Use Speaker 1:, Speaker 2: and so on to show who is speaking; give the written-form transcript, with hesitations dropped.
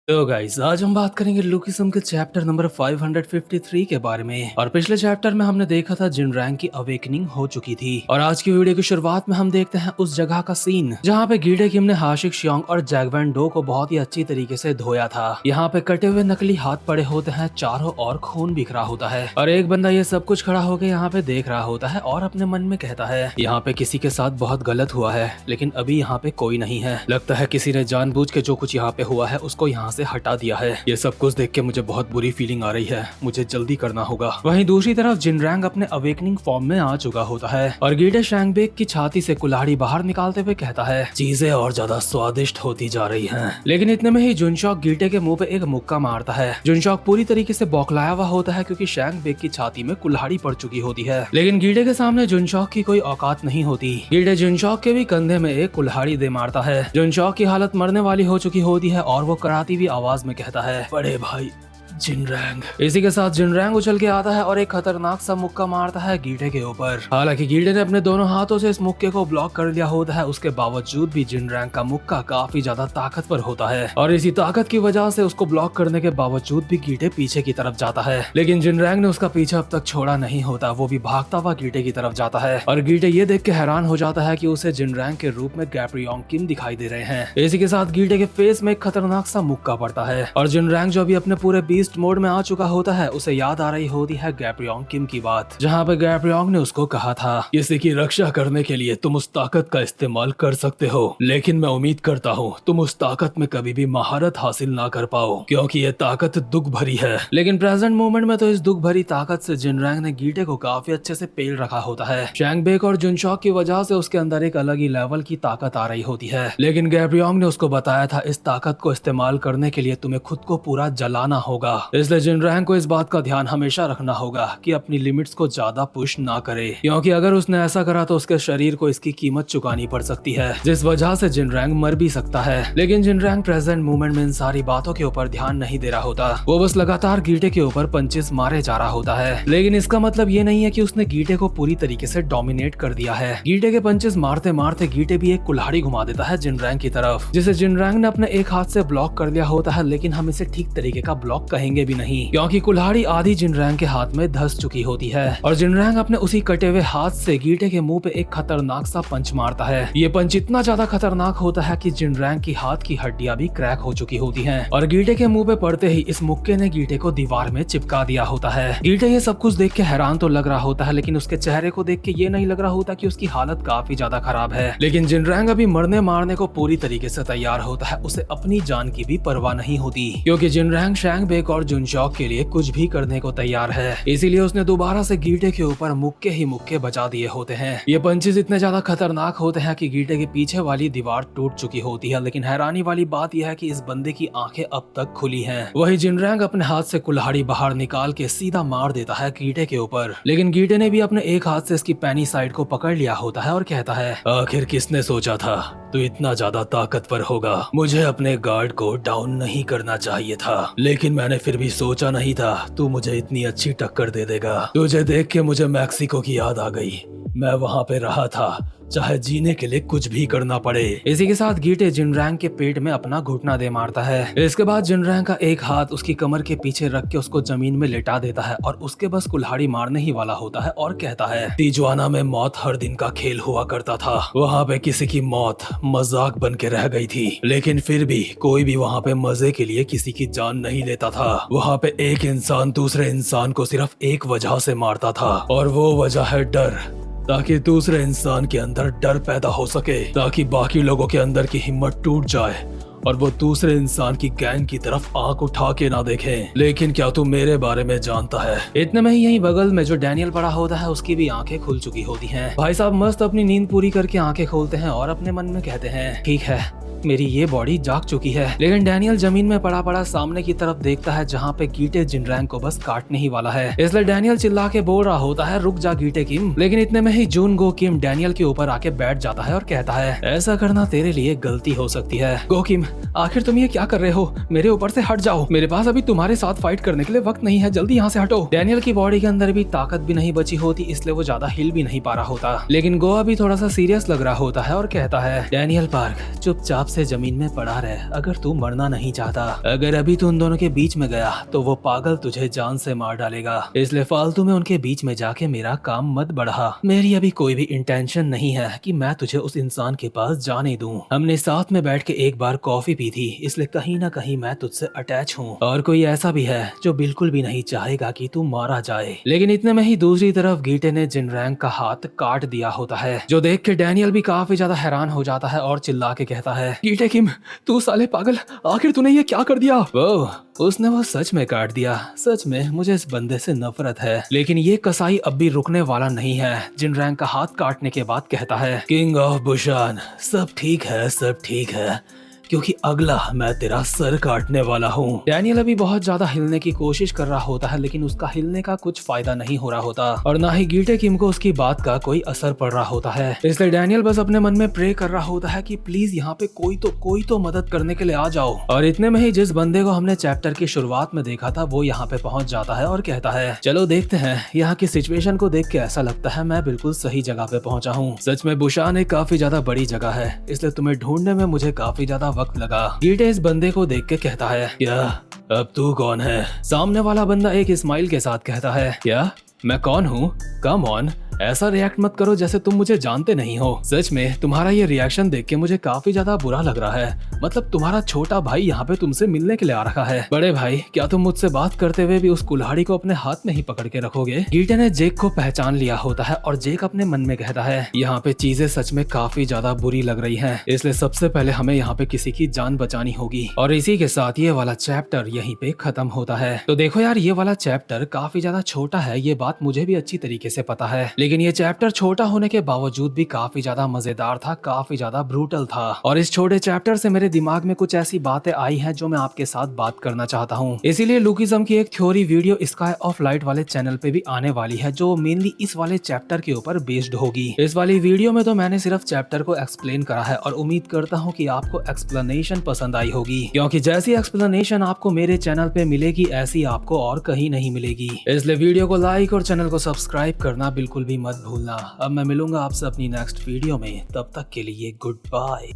Speaker 1: तो गाइस आज हम बात करेंगे लुकिज्म के चैप्टर नंबर 553 के बारे में। और पिछले चैप्टर में हमने देखा था जिनरैंग की अवेकनिंग हो चुकी थी। और आज की वीडियो की शुरुआत में हम देखते हैं उस जगह का सीन जहाँ पे गीडे किम ने हाशिक शियोंग और जैगवैन डो को बहुत ही अच्छी तरीके से धोया था। यहाँ पे कटे हुए नकली हाथ पड़े होते हैं, चारों ओर खून बिखरा होता है और एक बंदा ये सब कुछ खड़ा होकर यहाँ पे देख रहा होता है और अपने मन में कहता है यहाँ पे किसी के साथ बहुत गलत हुआ है, लेकिन अभी यहाँ पे कोई नहीं है। लगता है किसी ने जानबूझ के जो कुछ यहाँ पे हुआ है उसको यहाँ से हटा दिया है। ये सब कुछ देख के मुझे बहुत बुरी फीलिंग आ रही है, मुझे जल्दी करना होगा। वहीं दूसरी तरफ जिनरैंग अपने अवेकनिंग फॉर्म में आ चुका होता है और गीडे शैंगबेक की छाती से कुल्हाड़ी बाहर निकालते हुए कहता है चीजें और ज्यादा स्वादिष्ट होती जा रही हैं। लेकिन इतने में ही जुनशॉक गीडे के मुंह पे एक मुक्का मारता है। जुनशॉक पूरी तरीके से बौखलाया हुआ होता है क्योंकि शैंगबेक की छाती में कुल्हाड़ी पड़ चुकी होती है। लेकिन गीडे के सामने जुनशॉक की कोई औकात नहीं होती। गीडे जुनशॉक के भी कंधे में एक कुल्हाड़ी दे मारता है। जुनशॉक की हालत मरने वाली हो चुकी होती है और वो कराती हुई आवाज में कहता है बड़े भाई जिनरैंग। इसी के साथ जिनरैंग उछल के आता है और एक खतरनाक सा मुक्का मारता है गीडे के ऊपर। हालांकि गीडे ने अपने दोनों हाथों से इस मुक्के को ब्लॉक कर लिया होता है, उसके बावजूद भी जिनरैंग का मुक्का काफी ज्यादा ताकतवर होता है और इसी ताकत की वजह से उसको ब्लॉक करने के बावजूद भी गीडे पीछे की तरफ जाता है। लेकिन जिनरैंग ने उसका पीछा अब तक छोड़ा नहीं होता, वो भी भागता हुआ गीडे की तरफ जाता है और गीडे ये देख के हैरान हो जाता है कि उसे जिनरैंग के रूप में गैब्रियोंग किम दिखाई दे रहे हैं। इसी के साथ गीडे के फेस में एक खतरनाक सा मुक्का पड़ता है और जिनरैंग जो अभी अपने पूरे बीस्ट मोड में आ चुका होता है उसे याद आ रही होती है गैब्रियोंग किम की बात, जहाँ पे गैब्रियोंग ने उसको कहा था किसी की रक्षा करने के लिए तुम उस ताकत का इस्तेमाल कर सकते हो, लेकिन मैं उम्मीद करता हूँ तुम उस ताकत में कभी भी महारत हासिल ना कर पाओ क्योंकि ये ताकत दुख भरी है। लेकिन प्रेजेंट मोमेंट में तो इस दुख भरी ताकत से जिनरैंग ने गीडे को काफी अच्छे से पेल रखा होता है। शैंगबेक और जुनशॉक की वजह से उसके अंदर एक अलग ही लेवल की ताकत आ रही होती है। लेकिन गैब्रियोंग ने उसको बताया था इस ताकत को इस्तेमाल करने के लिए तुम्हें खुद को पूरा जलाना होगा, इसलिए जिनरैंग को इस बात का ध्यान हमेशा रखना होगा कि अपनी लिमिट्स को ज्यादा पुश ना करे, क्योंकि अगर उसने ऐसा करा तो उसके शरीर को इसकी कीमत चुकानी पड़ सकती है, जिस वजह से जिनरैंग मर भी सकता है। लेकिन जिनरैंग प्रेजेंट मोमेंट में इन सारी बातों के ऊपर ध्यान नहीं दे रहा होता, वो बस लगातार गीटे के ऊपर पंचेस मारे जा रहा होता है। लेकिन इसका मतलब ये नहीं है कि उसने गीटे को पूरी तरीके से डोमिनेट कर दिया है। गीटे के पंचेस मारते मारते गीटे भी एक कुल्हाड़ी घुमा देता है जिनरैंग की तरफ, जिसे जिनरैंग ने अपने एक हाथ से ब्लॉक कर लिया होता है, लेकिन हम इसे ठीक तरीके का ब्लॉक कहेंगे भी नहीं क्योंकि कुल्हाड़ी आधी जिनरैंग के हाथ में धंस चुकी होती है और जिनरैंग अपने उसी कटे हुए हाथ से गीटे के मुंह पे एक खतरनाक सा पंच मारता है। ये पंच इतना ज्यादा खतरनाक होता है कि जिनरैंग की हाथ की हड्डियां भी क्रैक हो चुकी होती हैं और गीटे के मुंह पे पड़ते ही इस मुक्के ने गीटे को दीवार में चिपका दिया होता है। गीटे ये सब कुछ देख के हैरान तो लग रहा होता है, लेकिन उसके चेहरे को देख के ये नहीं लग रहा होता कि उसकी हालत काफी ज्यादा खराब है। लेकिन जिनरैंग अभी मरने मारने को पूरी तरीके से तैयार होता है, उसे अपनी जान की भी परवाह नहीं होती क्योंकि जिनरैंग शैंगबेक और जुनशॉक के लिए कुछ भी करने को तैयार है। इसीलिए उसने दोबारा से गीटे के ऊपर मुक्के ही मुक्के बचा दिए होते हैं। ये पंचेस इतने ज्यादा खतरनाक होते हैं कि गीटे के पीछे वाली दीवार टूट चुकी होती है, लेकिन हैरानी वाली बात यह है कि इस बंदे की आंखें अब तक खुली हैं। वही जिनरैंग अपने हाथ से कुल्हाड़ी बाहर निकाल के सीधा मार देता है गीटे के ऊपर, लेकिन गीटे ने भी अपने एक हाथ से इसकी पैनी साइड को पकड़ लिया होता है और कहता है आखिर किसने सोचा था तू इतना ज्यादा ताकतवर होगा, मुझे अपने गार्ड को डाउन नहीं करना चाहिए था, लेकिन मैंने फिर भी सोचा नहीं था तू मुझे इतनी अच्छी टक्कर दे देगा। तुझे देख के मुझे मैक्सिको की याद आ गई, मैं वहाँ पे रहा था, चाहे जीने के लिए कुछ भी करना पड़े। इसी के साथ गीटे जिनरैंग के पेट में अपना घुटना दे मारता है। इसके बाद जिनरैंग का एक हाथ उसकी कमर के पीछे रख के उसको जमीन में लेटा देता है और उसके बस कुल्हाड़ी मारने ही वाला होता है और कहता है तिजुआना में मौत हर दिन का खेल हुआ करता था, वहाँ पे किसी की मौत मजाक बन के रह गई थी, लेकिन फिर भी कोई भी वहाँ पे मजे के लिए किसी की जान नहीं लेता था। वहाँ पे एक इंसान दूसरे इंसान को सिर्फ एक वजह से मारता था और वो वजह है डर, ताकि दूसरे इंसान के अंदर डर पैदा हो सके, ताकि बाकी लोगों के अंदर की हिम्मत टूट जाए और वो दूसरे इंसान की गैंग की तरफ आंख उठा के ना देखें। लेकिन क्या तू मेरे बारे में जानता है? इतने में ही यहीं बगल में जो डैनियल पड़ा होता है उसकी भी आंखें खुल चुकी होती हैं। भाई साहब मस्त अपनी नींद पूरी करके आंखें खोलते हैं और अपने मन में कहते हैं ठीक है मेरी ये बॉडी जाग चुकी है। लेकिन डैनियल जमीन में पड़ा पड़ा सामने की तरफ देखता है जहाँ पे गीटे जिनरैंग को बस काटने ही वाला है, इसलिए डैनियल चिल्ला के बोल रहा होता है रुक जा गीटे किम। लेकिन इतने में ही जून गो किम डैनियल के ऊपर आके बैठ जाता है और कहता है ऐसा करना तेरे लिए गलती हो सकती है। गो किम आखिर तुम ये क्या कर रहे हो, मेरे ऊपर से हट जाओ, मेरे पास अभी तुम्हारे साथ फाइट करने के लिए वक्त नहीं है, जल्दी यहाँ से हटो। डैनियल की बॉडी के अंदर भी ताकत भी नहीं बची होती, इसलिए वो ज्यादा हिल भी नहीं पा रहा होता। लेकिन गोवा भी थोड़ा सा सीरियस लग रहा होता है और कहता है डैनियल पार्क चुपचाप से जमीन में पड़ा रह, अगर तू मरना नहीं चाहता। अगर अभी तू उन दोनों के बीच में गया तो वो पागल तुझे जान से मार डालेगा, इसलिए फालतू में उनके बीच में जाके मेरा काम मत बढ़ा। मेरी अभी कोई भी इंटेंशन नहीं है कि मैं तुझे उस इंसान के पास जाने दूं। हमने साथ में बैठ के एक बार कॉफी पी थी, इसलिए कहीं ना कहीं मैं तुझसे अटैच हूँ, और कोई ऐसा भी है जो बिल्कुल भी नहीं चाहेगा कि तू मारा जाए। लेकिन इतने में ही दूसरी तरफ गीटे ने जिनरैंग का हाथ काट दिया होता है, जो देख के डैनियल भी काफी ज्यादा हैरान हो जाता है और चिल्ला के कहता है, गीटे किम, तू साले पागल, आखिर तूने ये क्या कर दिया? वो उसने वो सच में काट दिया। सच में मुझे इस बंदे से नफरत है, लेकिन ये कसाई अब भी रुकने वाला नहीं है। जिनरैंग का हाथ काटने के बाद कहता है, किंग ऑफ बुशान, सब ठीक है, सब ठीक है, क्योंकि अगला मैं तेरा सर काटने वाला हूँ। डैनियल अभी बहुत ज्यादा हिलने की कोशिश कर रहा होता है, लेकिन उसका हिलने का कुछ फायदा नहीं हो रहा होता, और ना ही गीटे किम को उसकी बात का कोई असर पड़ रहा होता है। इसलिए डैनियल बस अपने मन में प्रे कर रहा होता है कि प्लीज यहाँ पे कोई तो मदद करने के लिए आ जाओ। और इतने में ही जिस बंदे को हमने चैप्टर की शुरुआत में देखा था वो यहाँ पे पहुंच जाता है और कहता है, चलो देखते हैं। यहाँ की सिचुएशन को देख के ऐसा लगता है मैं बिल्कुल सही जगह पे पहुंचा हूँ। सच में बुशान एक काफी ज्यादा बड़ी जगह है, इसलिए तुम्हें ढूंढने में मुझे काफी ज्यादा वक्त लगा। गीटे इस बंदे को देख के कहता है, क्या अब तू कौन है? सामने वाला बंदा एक स्माइल के साथ कहता है, क्या मैं कौन हूँ? कम ऑन, ऐसा रिएक्ट मत करो जैसे तुम मुझे जानते नहीं हो। सच में तुम्हारा ये रिएक्शन देख के मुझे काफी ज्यादा बुरा लग रहा है। मतलब तुम्हारा छोटा भाई यहाँ पे तुमसे मिलने के लिए आ रखा है। बड़े भाई, क्या तुम मुझसे बात करते हुए भी उस कुल्हाड़ी को अपने हाथ में ही पकड़ के रखोगे? गीटे ने जेक को पहचान लिया होता है और जेक अपने मन में कहता है, यहाँ पे चीजें सच में काफी ज्यादा बुरी लग रही है, इसलिए सबसे पहले हमें यहाँ पे किसी की जान बचानी होगी। और इसी के साथ ये वाला चैप्टर यहीं पे खत्म होता है। तो देखो यार, ये वाला चैप्टर काफी ज्यादा छोटा है, ये बात मुझे भी अच्छी तरीके से पता है, लेकिन ये चैप्टर छोटा होने के बावजूद भी काफी ज्यादा मजेदार था, काफी ज्यादा ब्रूटल था। और इस छोटे चैप्टर से मेरे दिमाग में कुछ ऐसी बातें आई हैं जो मैं आपके साथ बात करना चाहता हूँ। इसीलिए लुकिज्म की एक theory video sky of light वाले चैनल पे भी आने वाली है, जो मेनली इस वाले चैप्टर के ऊपर बेस्ड होगी। इस वाली वीडियो में तो मैंने सिर्फ चैप्टर को एक्सप्लेन करा है, और उम्मीद करता हूँ कि आपको एक्सप्लेनेशन पसंद आई होगी, क्योंकि जैसी एक्सप्लेनेशन आपको मेरे चैनल पे मिलेगी ऐसी आपको और कहीं नहीं मिलेगी। इसलिए वीडियो को लाइक और चैनल को सब्सक्राइब करना बिल्कुल भी मत भूलना। अब मैं मिलूंगा आपसे अपनी नेक्स्ट वीडियो में, तब तक के लिए गुड बाय।